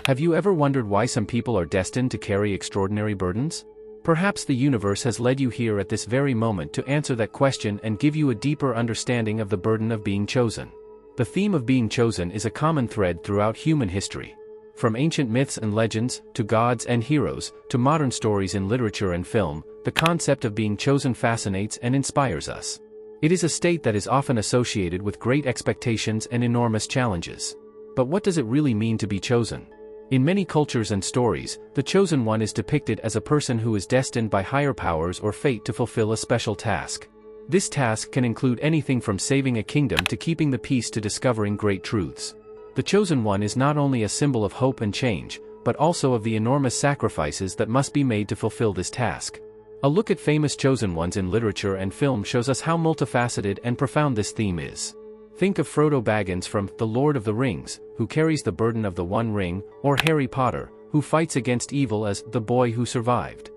Have you ever wondered why some people are destined to carry extraordinary burdens? Perhaps the universe has led you here at this very moment to answer that question and give you a deeper understanding of the burden of being chosen. The theme of being chosen is a common thread throughout human history. From ancient myths and legends, to gods and heroes, to modern stories in literature and film, the concept of being chosen fascinates and inspires us. It is a state that is often associated with great expectations and enormous challenges. But what does it really mean to be chosen? In many cultures and stories, the chosen one is depicted as a person who is destined by higher powers or fate to fulfill a special task. This task can include anything from saving a kingdom to keeping the peace to discovering great truths. The chosen one is not only a symbol of hope and change, but also of the enormous sacrifices that must be made to fulfill this task. A look at famous chosen ones in literature and film shows us how multifaceted and profound this theme is. Think of Frodo Baggins from The Lord of the Rings, who carries the burden of the One Ring, or Harry Potter, who fights against evil as the boy who survived.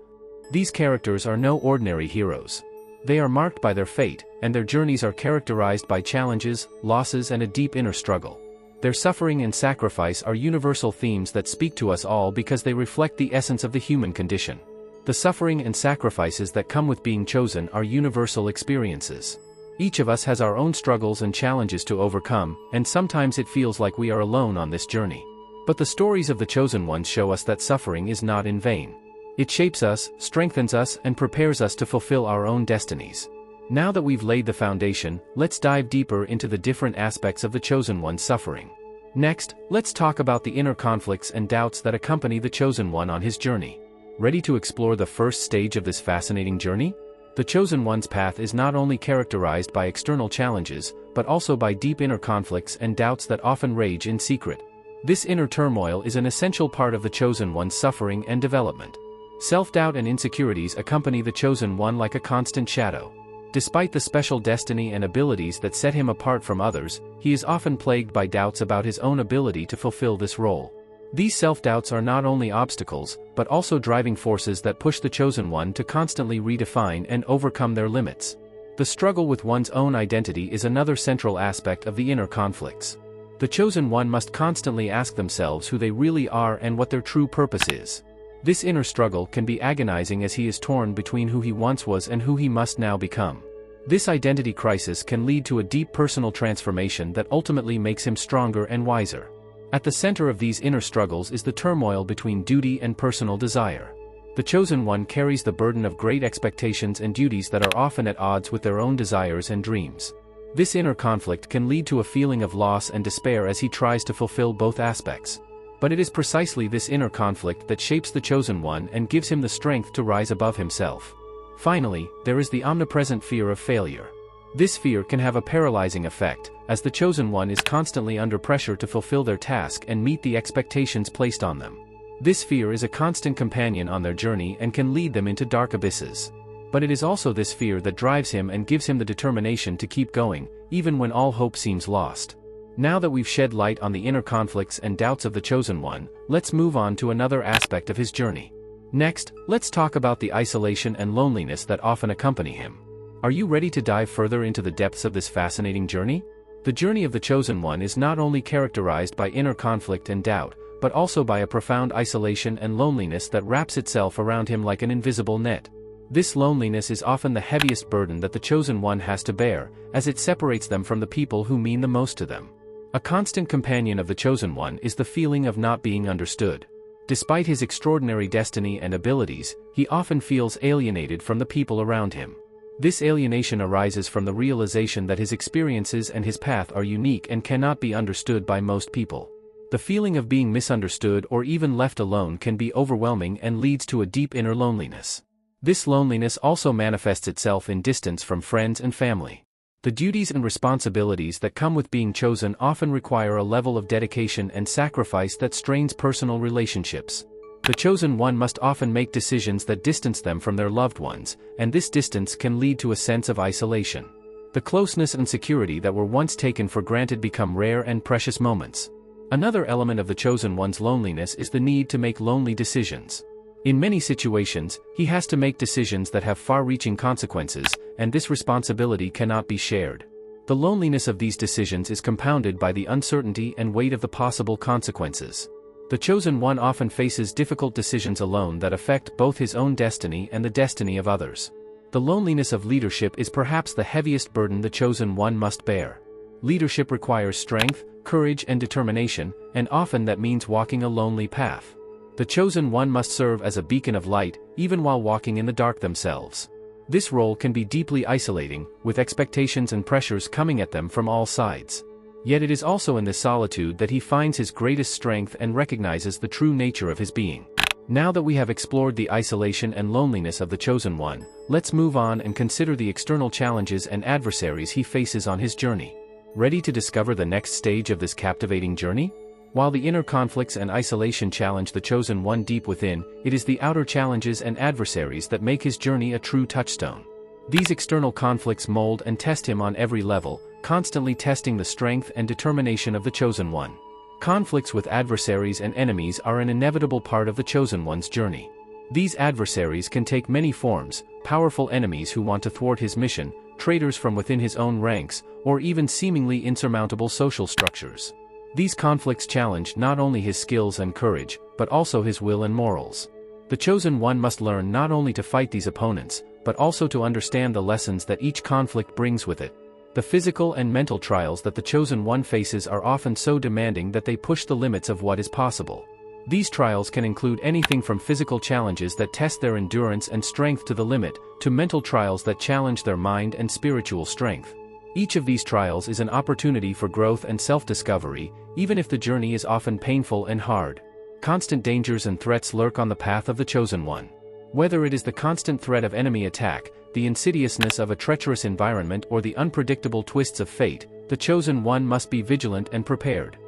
These characters are no ordinary heroes. They are marked by their fate, and their journeys are characterized by challenges, losses, and a deep inner struggle. Their suffering and sacrifice are universal themes that speak to us all because they reflect the essence of the human condition. The suffering and sacrifices that come with being chosen are universal experiences. Each of us has our own struggles and challenges to overcome, and sometimes it feels like we are alone on this journey. But the stories of the chosen ones show us that suffering is not in vain. It shapes us, strengthens us, and prepares us to fulfill our own destinies. Now that we've laid the foundation, let's dive deeper into the different aspects of the chosen one's suffering. Next, let's talk about the inner conflicts and doubts that accompany the chosen one on his journey. Ready to explore the first stage of this fascinating journey? The chosen one's path is not only characterized by external challenges, but also by deep inner conflicts and doubts that often rage in secret. This inner turmoil is an essential part of the chosen one's suffering and development. Self-doubt and insecurities accompany the chosen one like a constant shadow. Despite the special destiny and abilities that set him apart from others, he is often plagued by doubts about his own ability to fulfill this role. These self-doubts are not only obstacles, but also driving forces that push the chosen one to constantly redefine and overcome their limits. The struggle with one's own identity is another central aspect of the inner conflicts. The chosen one must constantly ask themselves who they really are and what their true purpose is. This inner struggle can be agonizing as he is torn between who he once was and who he must now become. This identity crisis can lead to a deep personal transformation that ultimately makes him stronger and wiser. At the center of these inner struggles is the turmoil between duty and personal desire. The chosen one carries the burden of great expectations and duties that are often at odds with their own desires and dreams. This inner conflict can lead to a feeling of loss and despair as he tries to fulfill both aspects. But it is precisely this inner conflict that shapes the chosen one and gives him the strength to rise above himself. Finally, there is the omnipresent fear of failure. This fear can have a paralyzing effect, as the chosen one is constantly under pressure to fulfill their task and meet the expectations placed on them. This fear is a constant companion on their journey and can lead them into dark abysses. But it is also this fear that drives him and gives him the determination to keep going, even when all hope seems lost. Now that we've shed light on the inner conflicts and doubts of the chosen one, let's move on to another aspect of his journey. Next, let's talk about the isolation and loneliness that often accompany him. Are you ready to dive further into the depths of this fascinating journey? The journey of the chosen one is not only characterized by inner conflict and doubt, but also by a profound isolation and loneliness that wraps itself around him like an invisible net. This loneliness is often the heaviest burden that the chosen one has to bear, as it separates them from the people who mean the most to them. A constant companion of the chosen one is the feeling of not being understood. Despite his extraordinary destiny and abilities, he often feels alienated from the people around him. This alienation arises from the realization that his experiences and his path are unique and cannot be understood by most people. The feeling of being misunderstood or even left alone can be overwhelming and leads to a deep inner loneliness. This loneliness also manifests itself in distance from friends and family. The duties and responsibilities that come with being chosen often require a level of dedication and sacrifice that strains personal relationships. The chosen one must often make decisions that distance them from their loved ones, and this distance can lead to a sense of isolation. The closeness and security that were once taken for granted become rare and precious moments. Another element of the chosen one's loneliness is the need to make lonely decisions. In many situations, he has to make decisions that have far-reaching consequences, and this responsibility cannot be shared. The loneliness of these decisions is compounded by the uncertainty and weight of the possible consequences. The Chosen One often faces difficult decisions alone that affect both his own destiny and the destiny of others. The loneliness of leadership is perhaps the heaviest burden the Chosen One must bear. Leadership requires strength, courage and determination, and often that means walking a lonely path. The Chosen One must serve as a beacon of light, even while walking in the dark themselves. This role can be deeply isolating, with expectations and pressures coming at them from all sides. Yet it is also in this solitude that he finds his greatest strength and recognizes the true nature of his being. Now that we have explored the isolation and loneliness of the Chosen One, let's move on and consider the external challenges and adversaries he faces on his journey. Ready to discover the next stage of this captivating journey? While the inner conflicts and isolation challenge the Chosen One deep within, it is the outer challenges and adversaries that make his journey a true touchstone. These external conflicts mold and test him on every level, constantly testing the strength and determination of the Chosen One. Conflicts with adversaries and enemies are an inevitable part of the Chosen One's journey. These adversaries can take many forms: powerful enemies who want to thwart his mission, traitors from within his own ranks, or even seemingly insurmountable social structures. These conflicts challenge not only his skills and courage, but also his will and morals. The Chosen One must learn not only to fight these opponents, but also to understand the lessons that each conflict brings with it. The physical and mental trials that the Chosen One faces are often so demanding that they push the limits of what is possible. These trials can include anything from physical challenges that test their endurance and strength to the limit, to mental trials that challenge their mind and spiritual strength. Each of these trials is an opportunity for growth and self-discovery, even if the journey is often painful and hard. Constant dangers and threats lurk on the path of the Chosen One. Whether it is the constant threat of enemy attack, the insidiousness of a treacherous environment, or the unpredictable twists of fate, the Chosen One must be vigilant and prepared.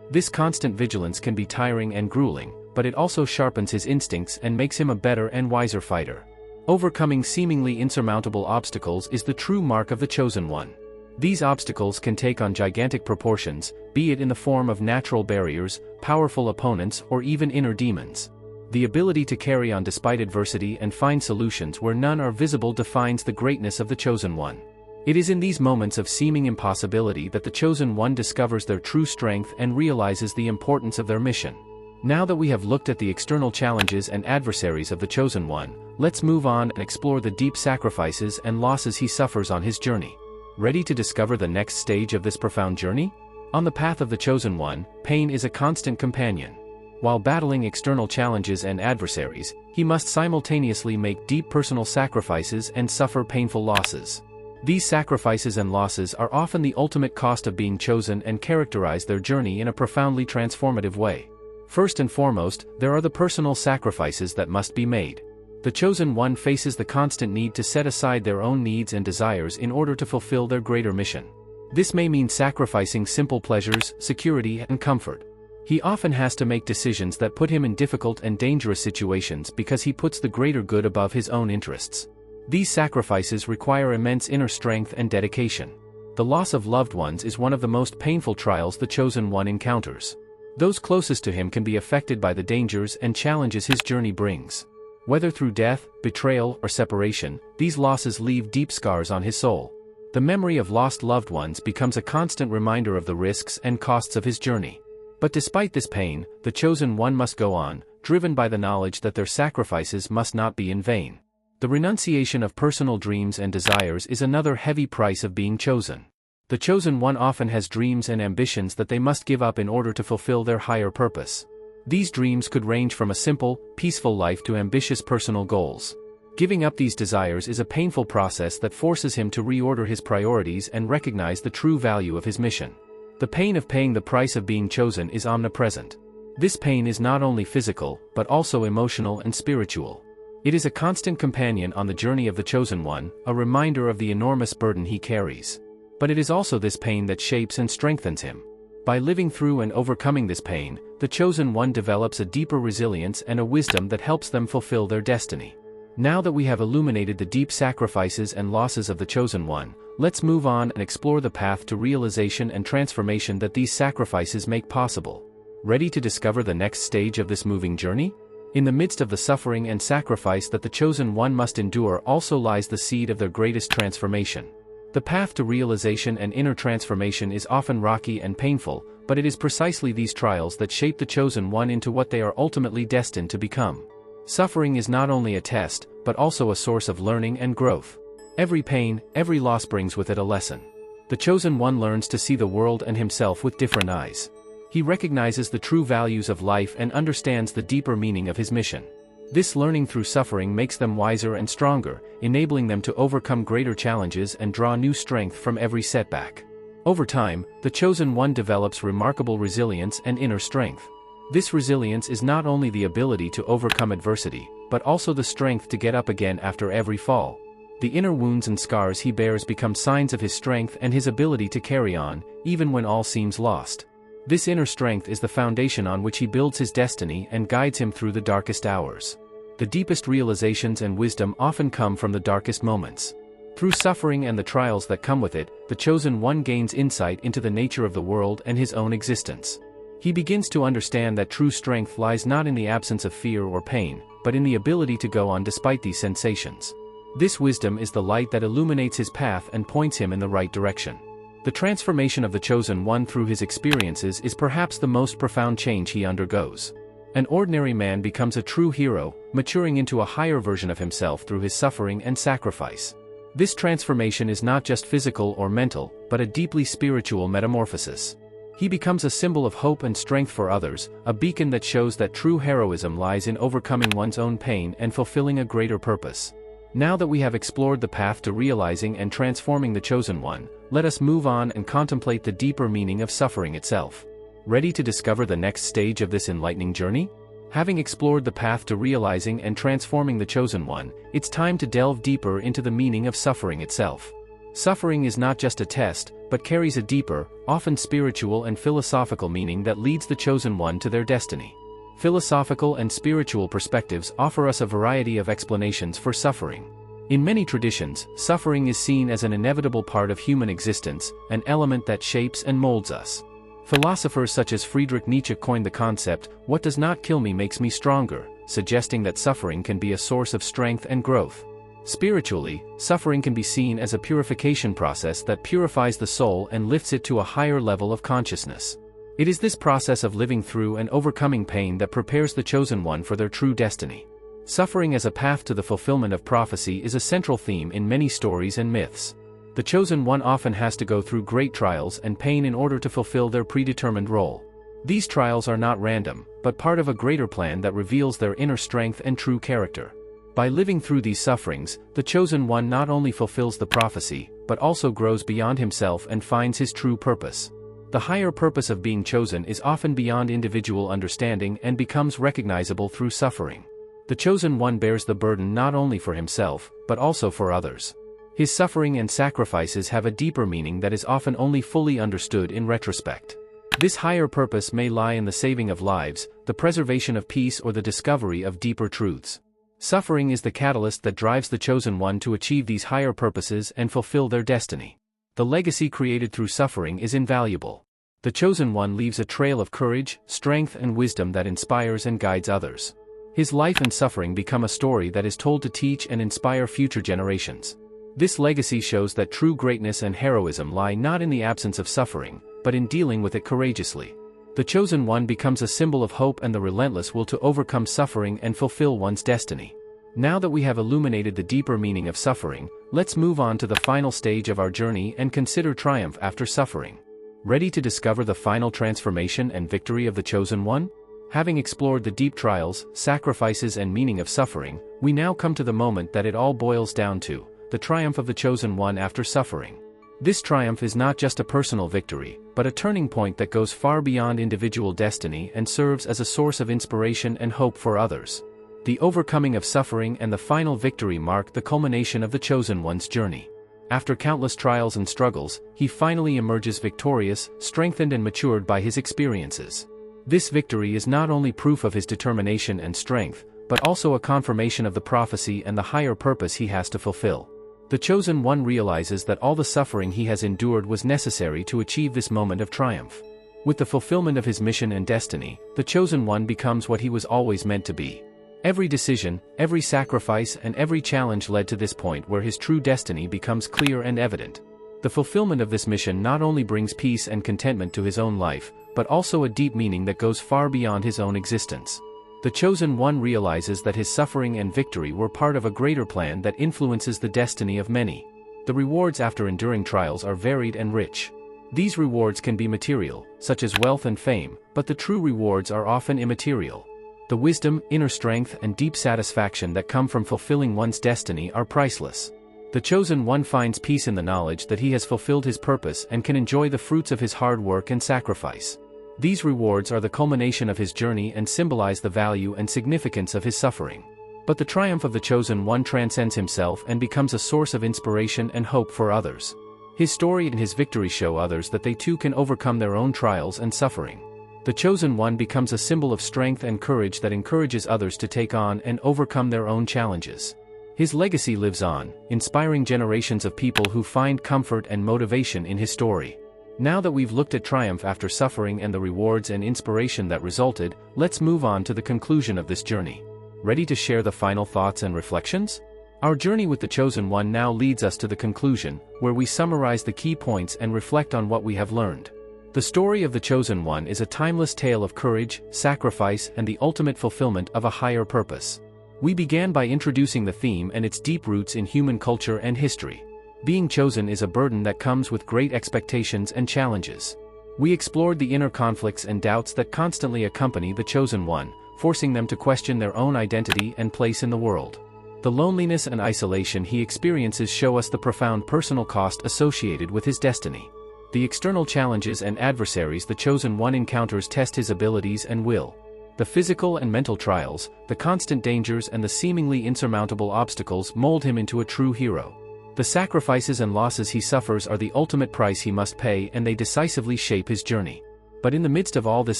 This constant vigilance can be tiring and grueling, but it also sharpens his instincts and makes him a better and wiser fighter. Overcoming seemingly insurmountable obstacles is the true mark of the Chosen One. These obstacles can take on gigantic proportions, be it in the form of natural barriers, powerful opponents, or even inner demons. The ability to carry on despite adversity and find solutions where none are visible defines the greatness of the Chosen One. It is in these moments of seeming impossibility that the Chosen One discovers their true strength and realizes the importance of their mission. Now that we have looked at the external challenges and adversaries of the Chosen One, let's move on and explore the deep sacrifices and losses he suffers on his journey. Ready to discover the next stage of this profound journey? On the path of the Chosen One, pain is a constant companion. While battling external challenges and adversaries, he must simultaneously make deep personal sacrifices and suffer painful losses. These sacrifices and losses are often the ultimate cost of being chosen and characterize their journey in a profoundly transformative way. First and foremost, there are the personal sacrifices that must be made. The Chosen One faces the constant need to set aside their own needs and desires in order to fulfill their greater mission. This may mean sacrificing simple pleasures, security, and comfort. He often has to make decisions that put him in difficult and dangerous situations because he puts the greater good above his own interests. These sacrifices require immense inner strength and dedication. The loss of loved ones is one of the most painful trials the Chosen One encounters. Those closest to him can be affected by the dangers and challenges his journey brings. Whether through death, betrayal, or separation, these losses leave deep scars on his soul. The memory of lost loved ones becomes a constant reminder of the risks and costs of his journey. But despite this pain, the Chosen One must go on, driven by the knowledge that their sacrifices must not be in vain. The renunciation of personal dreams and desires is another heavy price of being chosen. The Chosen One often has dreams and ambitions that they must give up in order to fulfill their higher purpose. These dreams could range from a simple, peaceful life to ambitious personal goals. Giving up these desires is a painful process that forces him to reorder his priorities and recognize the true value of his mission. The pain of paying the price of being chosen is omnipresent. This pain is not only physical, but also emotional and spiritual. It is a constant companion on the journey of the Chosen One, a reminder of the enormous burden he carries. But it is also this pain that shapes and strengthens him. By living through and overcoming this pain, the Chosen One develops a deeper resilience and a wisdom that helps them fulfill their destiny. Now that we have illuminated the deep sacrifices and losses of the Chosen One, let's move on and explore the path to realization and transformation that these sacrifices make possible. Ready to discover the next stage of this moving journey? In the midst of the suffering and sacrifice that the Chosen One must endure also lies the seed of their greatest transformation. The path to realization and inner transformation is often rocky and painful, but it is precisely these trials that shape the chosen one into what they are ultimately destined to become. Suffering is not only a test, but also a source of learning and growth. Every pain, every loss brings with it a lesson. The chosen one learns to see the world and himself with different eyes. He recognizes the true values of life and understands the deeper meaning of his mission. This learning through suffering makes them wiser and stronger, enabling them to overcome greater challenges and draw new strength from every setback. Over time, the chosen one develops remarkable resilience and inner strength. This resilience is not only the ability to overcome adversity, but also the strength to get up again after every fall. The inner wounds and scars he bears become signs of his strength and his ability to carry on, even when all seems lost. This inner strength is the foundation on which he builds his destiny and guides him through the darkest hours. The deepest realizations and wisdom often come from the darkest moments. Through suffering and the trials that come with it, the chosen one gains insight into the nature of the world and his own existence. He begins to understand that true strength lies not in the absence of fear or pain, but in the ability to go on despite these sensations. This wisdom is the light that illuminates his path and points him in the right direction. The transformation of the chosen one through his experiences is perhaps the most profound change he undergoes. An ordinary man becomes a true hero, maturing into a higher version of himself through his suffering and sacrifice. This transformation is not just physical or mental, but a deeply spiritual metamorphosis. He becomes a symbol of hope and strength for others, a beacon that shows that true heroism lies in overcoming one's own pain and fulfilling a greater purpose. Now that we have explored the path to realizing and transforming the chosen one, let us move on and contemplate the deeper meaning of suffering itself. Ready to discover the next stage of this enlightening journey? Having explored the path to realizing and transforming the chosen one, it's time to delve deeper into the meaning of suffering itself. Suffering is not just a test, but carries a deeper, often spiritual and philosophical meaning that leads the chosen one to their destiny. Philosophical and spiritual perspectives offer us a variety of explanations for suffering. In many traditions, suffering is seen as an inevitable part of human existence, an element that shapes and molds us. Philosophers such as Friedrich Nietzsche coined the concept, "What does not kill me makes me stronger," suggesting that suffering can be a source of strength and growth. Spiritually, suffering can be seen as a purification process that purifies the soul and lifts it to a higher level of consciousness. It is this process of living through and overcoming pain that prepares the chosen one for their true destiny. Suffering as a path to the fulfillment of prophecy is a central theme in many stories and myths. The chosen one often has to go through great trials and pain in order to fulfill their predetermined role. These trials are not random, but part of a greater plan that reveals their inner strength and true character. By living through these sufferings, the chosen one not only fulfills the prophecy, but also grows beyond himself and finds his true purpose. The higher purpose of being chosen is often beyond individual understanding and becomes recognizable through suffering. The chosen one bears the burden not only for himself, but also for others. His suffering and sacrifices have a deeper meaning that is often only fully understood in retrospect. This higher purpose may lie in the saving of lives, the preservation of peace, or the discovery of deeper truths. Suffering is the catalyst that drives the chosen one to achieve these higher purposes and fulfill their destiny. The legacy created through suffering is invaluable. The chosen one leaves a trail of courage, strength, and wisdom that inspires and guides others. His life and suffering become a story that is told to teach and inspire future generations. This legacy shows that true greatness and heroism lie not in the absence of suffering, but in dealing with it courageously. The chosen one becomes a symbol of hope and the relentless will to overcome suffering and fulfill one's destiny. Now that we have illuminated the deeper meaning of suffering, let's move on to the final stage of our journey and consider triumph after suffering. Ready to discover the final transformation and victory of the chosen one? Having explored the deep trials, sacrifices, and meaning of suffering, we now come to the moment that it all boils down to: the triumph of the chosen one after suffering. This triumph is not just a personal victory, but a turning point that goes far beyond individual destiny and serves as a source of inspiration and hope for others. The overcoming of suffering and the final victory mark the culmination of the chosen one's journey. After countless trials and struggles, he finally emerges victorious, strengthened and matured by his experiences. This victory is not only proof of his determination and strength, but also a confirmation of the prophecy and the higher purpose he has to fulfill. The chosen one realizes that all the suffering he has endured was necessary to achieve this moment of triumph. With the fulfillment of his mission and destiny, the chosen one becomes what he was always meant to be. Every decision, every sacrifice, and every challenge led to this point where his true destiny becomes clear and evident. The fulfillment of this mission not only brings peace and contentment to his own life, but also a deep meaning that goes far beyond his own existence. The Chosen One realizes that his suffering and victory were part of a greater plan that influences the destiny of many. The rewards after enduring trials are varied and rich. These rewards can be material, such as wealth and fame, but the true rewards are often immaterial. The wisdom, inner strength, and deep satisfaction that come from fulfilling one's destiny are priceless. The Chosen One finds peace in the knowledge that he has fulfilled his purpose and can enjoy the fruits of his hard work and sacrifice. These rewards are the culmination of his journey and symbolize the value and significance of his suffering. But the triumph of the Chosen One transcends himself and becomes a source of inspiration and hope for others. His story and his victory show others that they too can overcome their own trials and suffering. The Chosen One becomes a symbol of strength and courage that encourages others to take on and overcome their own challenges. His legacy lives on, inspiring generations of people who find comfort and motivation in his story. Now that we've looked at triumph after suffering and the rewards and inspiration that resulted, let's move on to the conclusion of this journey. Ready to share the final thoughts and reflections? Our journey with the Chosen One now leads us to the conclusion, where we summarize the key points and reflect on what we have learned. The story of the Chosen One is a timeless tale of courage, sacrifice, and the ultimate fulfillment of a higher purpose. We began by introducing the theme and its deep roots in human culture and history. Being chosen is a burden that comes with great expectations and challenges. We explored the inner conflicts and doubts that constantly accompany the Chosen One, forcing them to question their own identity and place in the world. The loneliness and isolation he experiences show us the profound personal cost associated with his destiny. The external challenges and adversaries the Chosen One encounters test his abilities and will. The physical and mental trials, the constant dangers, and the seemingly insurmountable obstacles mold him into a true hero. The sacrifices and losses he suffers are the ultimate price he must pay, and they decisively shape his journey. But in the midst of all this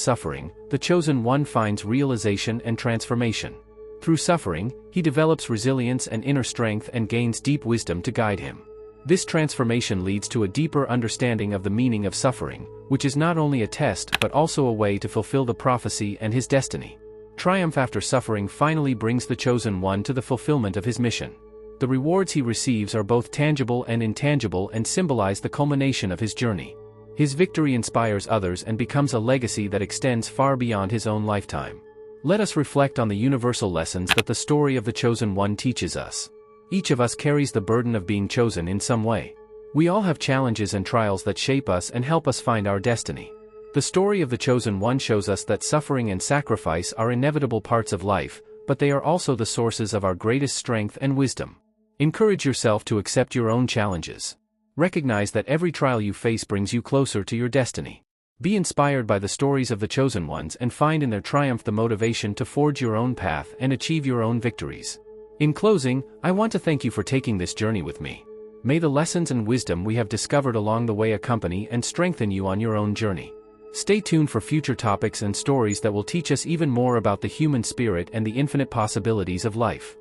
suffering, the Chosen One finds realization and transformation. Through suffering, he develops resilience and inner strength and gains deep wisdom to guide him. This transformation leads to a deeper understanding of the meaning of suffering, which is not only a test but also a way to fulfill the prophecy and his destiny. Triumph after suffering finally brings the Chosen One to the fulfillment of his mission. The rewards he receives are both tangible and intangible and symbolize the culmination of his journey. His victory inspires others and becomes a legacy that extends far beyond his own lifetime. Let us reflect on the universal lessons that the story of the Chosen One teaches us. Each of us carries the burden of being chosen in some way. We all have challenges and trials that shape us and help us find our destiny. The story of the Chosen One shows us that suffering and sacrifice are inevitable parts of life, but they are also the sources of our greatest strength and wisdom. Encourage yourself to accept your own challenges. Recognize that every trial you face brings you closer to your destiny. Be inspired by the stories of the Chosen Ones and find in their triumph the motivation to forge your own path and achieve your own victories. In closing, I want to thank you for taking this journey with me. May the lessons and wisdom we have discovered along the way accompany and strengthen you on your own journey. Stay tuned for future topics and stories that will teach us even more about the human spirit and the infinite possibilities of life.